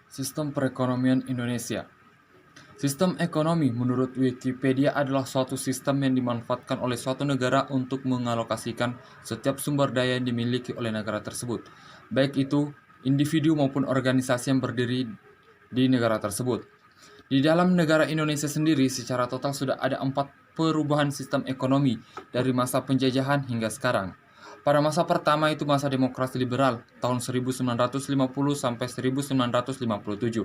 Sistem perekonomian Indonesia. Sistem ekonomi menurut Wikipedia adalah suatu sistem yang dimanfaatkan oleh suatu negara untuk mengalokasikan setiap sumber daya yang dimiliki oleh negara tersebut, baik itu individu maupun organisasi yang berdiri di negara tersebut. Di dalam negara Indonesia sendiri, secara total sudah ada 4 perubahan sistem ekonomi dari masa penjajahan hingga sekarang. Pada masa pertama itu masa demokrasi liberal tahun 1950 sampai 1957.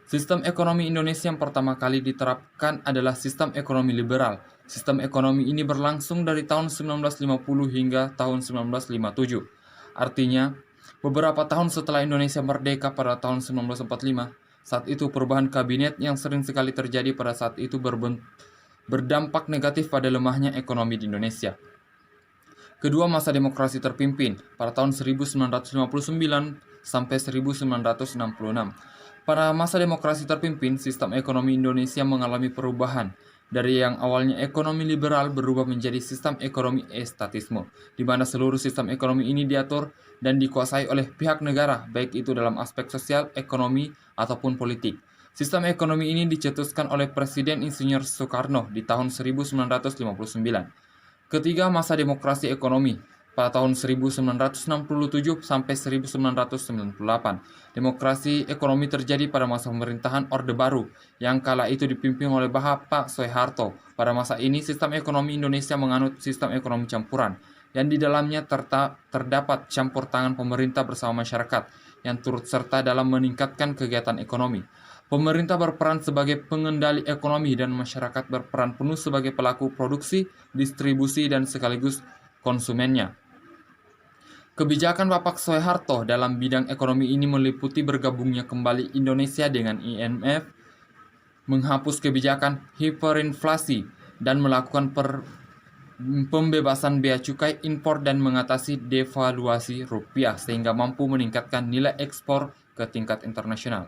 Sistem ekonomi Indonesia yang pertama kali diterapkan adalah sistem ekonomi liberal. Sistem ekonomi ini berlangsung dari tahun 1950 hingga tahun 1957. Artinya, beberapa tahun setelah Indonesia merdeka pada tahun 1945, saat itu perubahan kabinet yang sering sekali terjadi pada saat itu berdampak negatif pada lemahnya ekonomi di Indonesia. Kedua, masa demokrasi terpimpin pada tahun 1959 sampai 1966. Pada masa demokrasi terpimpin, sistem ekonomi Indonesia mengalami perubahan dari yang awalnya ekonomi liberal berubah menjadi sistem ekonomi estatisme, di mana seluruh sistem ekonomi ini diatur dan dikuasai oleh pihak negara, baik itu dalam aspek sosial, ekonomi, ataupun politik. Sistem ekonomi ini dicetuskan oleh Presiden Insinyur Soekarno di tahun 1959. Ketiga, masa demokrasi ekonomi pada tahun 1967 sampai 1998. Demokrasi ekonomi terjadi pada masa pemerintahan Orde Baru yang kala itu dipimpin oleh Bapak Soeharto. Pada masa ini, sistem ekonomi Indonesia menganut sistem ekonomi campuran, yang di dalamnya terdapat campur tangan pemerintah bersama masyarakat yang turut serta dalam meningkatkan kegiatan ekonomi. Pemerintah berperan sebagai pengendali ekonomi dan masyarakat berperan penuh sebagai pelaku produksi, distribusi, dan sekaligus konsumennya. Kebijakan Bapak Soeharto dalam bidang ekonomi ini meliputi bergabungnya kembali Indonesia dengan IMF, menghapus kebijakan hiperinflasi, dan melakukan pembebasan bea cukai impor dan mengatasi devaluasi rupiah sehingga mampu meningkatkan nilai ekspor ke tingkat internasional.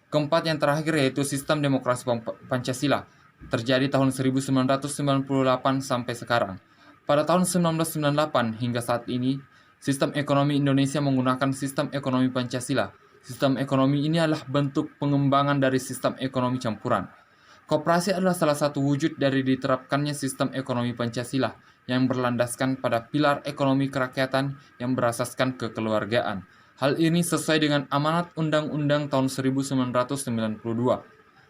Keempat, yang terakhir, yaitu sistem demokrasi Pancasila, terjadi tahun 1998 sampai sekarang. Pada tahun 1998 hingga saat ini, sistem ekonomi Indonesia menggunakan sistem ekonomi Pancasila. Sistem ekonomi ini adalah bentuk pengembangan dari sistem ekonomi campuran. Koperasi adalah salah satu wujud dari diterapkannya sistem ekonomi Pancasila yang berlandaskan pada pilar ekonomi kerakyatan yang berasaskan kekeluargaan. Hal ini sesuai dengan amanat Undang-Undang tahun 1992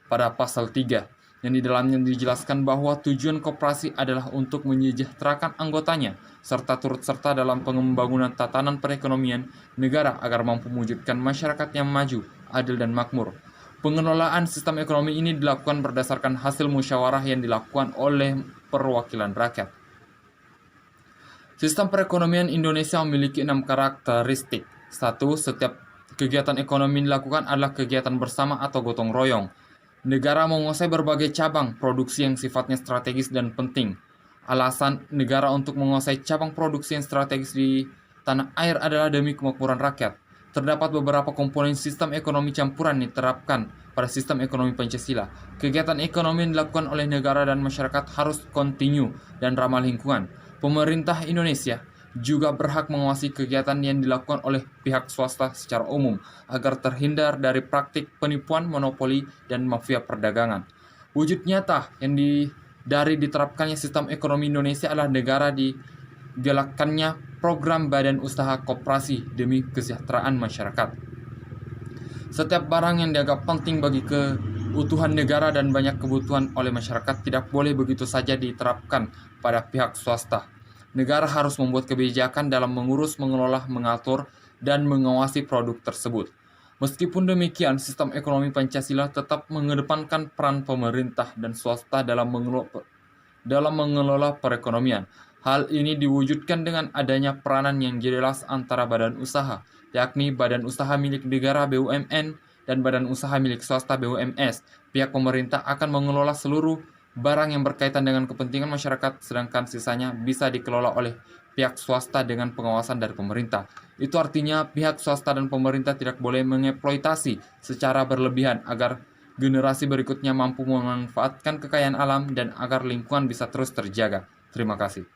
pada pasal 3, yang di dalamnya dijelaskan bahwa tujuan koperasi adalah untuk menyejahterakan anggotanya serta turut serta dalam pembangunan tatanan perekonomian negara agar mampu mewujudkan masyarakat yang maju, adil, dan makmur. Pengelolaan sistem ekonomi ini dilakukan berdasarkan hasil musyawarah yang dilakukan oleh perwakilan rakyat. Sistem perekonomian Indonesia memiliki 6 karakteristik. 1. Setiap kegiatan ekonomi dilakukan adalah kegiatan bersama atau gotong royong. Negara menguasai berbagai cabang produksi yang sifatnya strategis dan penting. Alasan negara untuk menguasai cabang produksi yang strategis di tanah air adalah demi kemakmuran rakyat. Terdapat beberapa komponen sistem ekonomi campuran diterapkan pada sistem ekonomi Pancasila. Kegiatan ekonomi yang dilakukan oleh negara dan masyarakat harus kontinu dan ramah lingkungan. Pemerintah Indonesia juga berhak menguasai kegiatan yang dilakukan oleh pihak swasta secara umum agar terhindar dari praktik penipuan, monopoli, dan mafia perdagangan. Wujud nyata yang dari diterapkannya sistem ekonomi Indonesia adalah negara digalakkannya program badan usaha koperasi demi kesejahteraan masyarakat. Setiap barang yang dianggap penting bagi keutuhan negara dan banyak kebutuhan oleh masyarakat tidak boleh begitu saja diterapkan pada pihak swasta. Negara harus membuat kebijakan dalam mengurus, mengelola, mengatur, dan mengawasi produk tersebut. Meskipun demikian, sistem ekonomi Pancasila tetap mengedepankan peran pemerintah dan swasta dalam mengelola perekonomian. Hal ini diwujudkan dengan adanya peranan yang jelas antara badan usaha, yakni badan usaha milik negara BUMN dan badan usaha milik swasta BUMS. Pihak pemerintah akan mengelola seluruh barang yang berkaitan dengan kepentingan masyarakat, sedangkan sisanya bisa dikelola oleh pihak swasta dengan pengawasan dari pemerintah. Itu artinya pihak swasta dan pemerintah tidak boleh mengeksploitasi secara berlebihan agar generasi berikutnya mampu memanfaatkan kekayaan alam dan agar lingkungan bisa terus terjaga. Terima kasih.